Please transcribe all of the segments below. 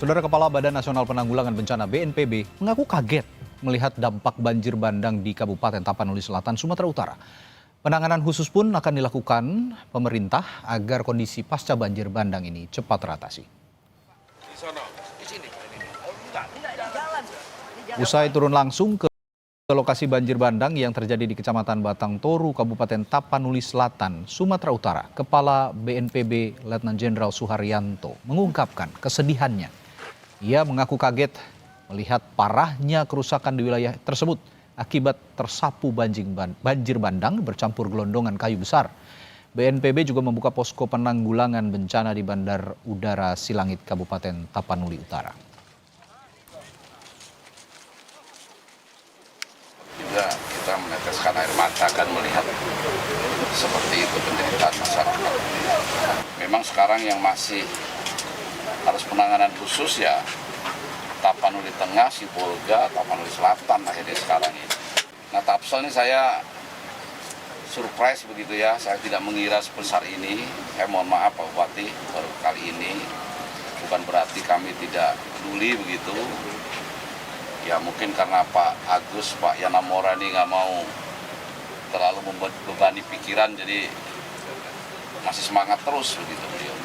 Saudara Kepala Badan Nasional Penanggulangan Bencana (BNPB) mengaku kaget melihat dampak banjir bandang di Kabupaten Tapanuli Selatan, Sumatera Utara. Penanganan khusus pun akan dilakukan pemerintah agar kondisi pasca banjir bandang ini cepat teratasi. Usai turun langsung ke lokasi banjir bandang yang terjadi di Kecamatan Batang Toru, Kabupaten Tapanuli Selatan, Sumatera Utara, Kepala BNPB Letnan Jenderal Suharyanto mengungkapkan kesedihannya. Ia mengaku kaget melihat parahnya kerusakan di wilayah tersebut akibat tersapu banjir bandang bercampur gelondongan kayu besar. BNPB juga membuka posko penanggulangan bencana di Bandar Udara Silangit, Kabupaten Tapanuli Utara. Juga kita meneteskan air mata kan melihat seperti itu penderitaan masyarakat. Memang sekarang yang masih harus penanganan khusus ya Tapanuli Tengah, Sibolga, Tapanuli Selatan akhirnya sekarang ini. Nah, Tapsel ini saya surprise begitu ya, saya tidak mengira sebesar ini. Saya mohon maaf Pak Bupati, baru kali ini. Bukan berarti kami tidak peduli begitu. Ya mungkin karena Pak Agus, Pak Yana Mora ini nggak mau terlalu membebani pikiran, jadi masih semangat terus begitu beliau.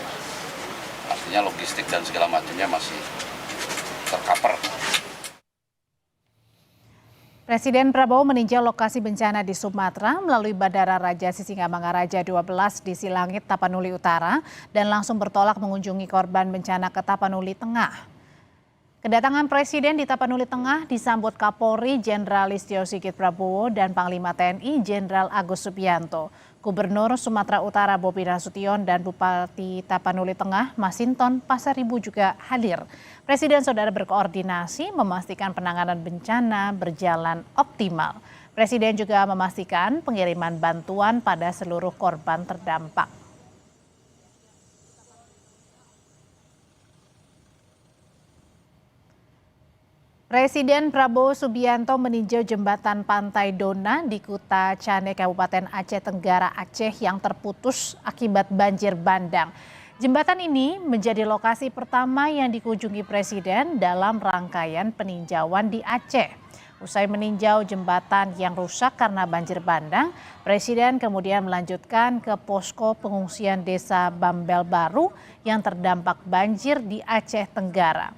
Artinya logistik dan segala macamnya masih tercover. Presiden Prabowo meninjau lokasi bencana di Sumatera melalui Bandara Raja Sisingamangaraja 12 di Silangit, Tapanuli Utara, dan langsung bertolak mengunjungi korban bencana ke Tapanuli Tengah. Kedatangan Presiden di Tapanuli Tengah disambut Kapolri Jenderal Listio Sigit Prabowo dan Panglima TNI Jenderal Agus Subianto. Gubernur Sumatera Utara Bobi Nasution dan Bupati Tapanuli Tengah Masinton Pasaribu juga hadir. Presiden saudara berkoordinasi memastikan penanganan bencana berjalan optimal. Presiden juga memastikan pengiriman bantuan pada seluruh korban terdampak. Presiden Prabowo Subianto meninjau jembatan Pantai Dona di Kuta Cane, Kabupaten Aceh Tenggara, Aceh yang terputus akibat banjir bandang. Jembatan ini menjadi lokasi pertama yang dikunjungi Presiden dalam rangkaian peninjauan di Aceh. Usai meninjau jembatan yang rusak karena banjir bandang, Presiden kemudian melanjutkan ke posko pengungsian Desa Bambel Baru yang terdampak banjir di Aceh Tenggara.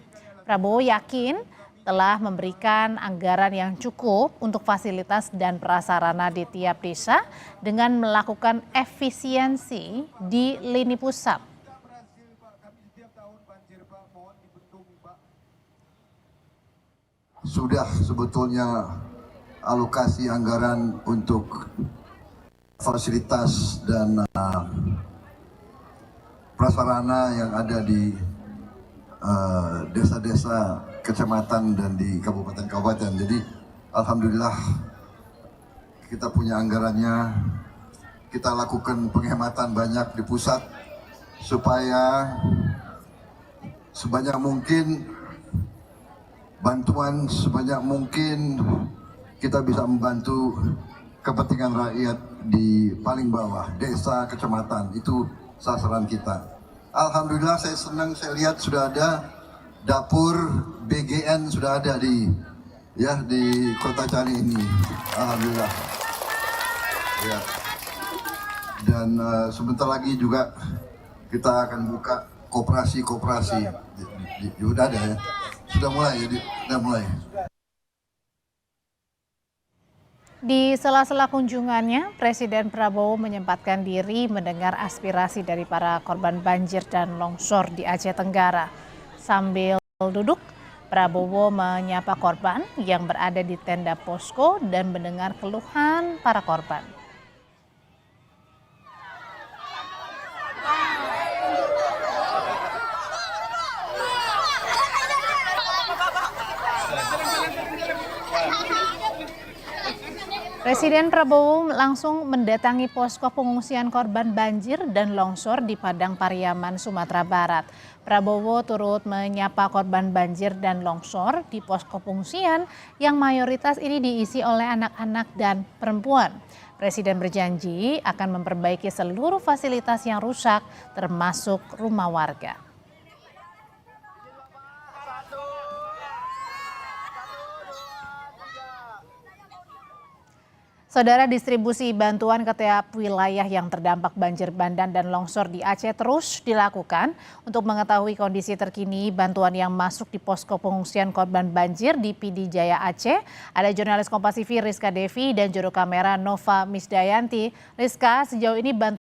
Prabowo yakin telah memberikan anggaran yang cukup untuk fasilitas dan prasarana di tiap desa dengan melakukan efisiensi di lini pusat. Sudah sebetulnya alokasi anggaran untuk fasilitas dan prasarana yang ada di desa-desa, kecamatan dan di kabupaten-kabupaten. Jadi alhamdulillah kita punya anggarannya. Kita lakukan penghematan banyak di pusat supaya sebanyak mungkin bantuan, sebanyak mungkin kita bisa membantu kepentingan rakyat di paling bawah, desa, kecamatan. Itu sasaran kita. Alhamdulillah saya senang, saya lihat sudah ada dapur BGN sudah ada di Kota Cane ini. Alhamdulillah. Ya. Dan sebentar lagi juga kita akan buka koperasi. Sudah ada ya. Sudah mulai. Di sela-sela kunjungannya, Presiden Prabowo menyempatkan diri mendengar aspirasi dari para korban banjir dan longsor di Aceh Tenggara. Sambil duduk, Prabowo menyapa korban yang berada di tenda posko dan mendengar keluhan para korban. Presiden Prabowo langsung mendatangi posko pengungsian korban banjir dan longsor di Padang Pariaman, Sumatera Barat. Prabowo turut menyapa korban banjir dan longsor di posko pengungsian yang mayoritas ini diisi oleh anak-anak dan perempuan. Presiden berjanji akan memperbaiki seluruh fasilitas yang rusak, termasuk rumah warga. Saudara, distribusi bantuan ke tiap wilayah yang terdampak banjir bandang dan longsor di Aceh terus dilakukan. Untuk mengetahui kondisi terkini bantuan yang masuk di posko pengungsian korban banjir di PD Jaya Aceh, ada jurnalis Kompas TV Rizka Devi dan juru kamera Nova Misdayanti. Rizka, sejauh ini bantuan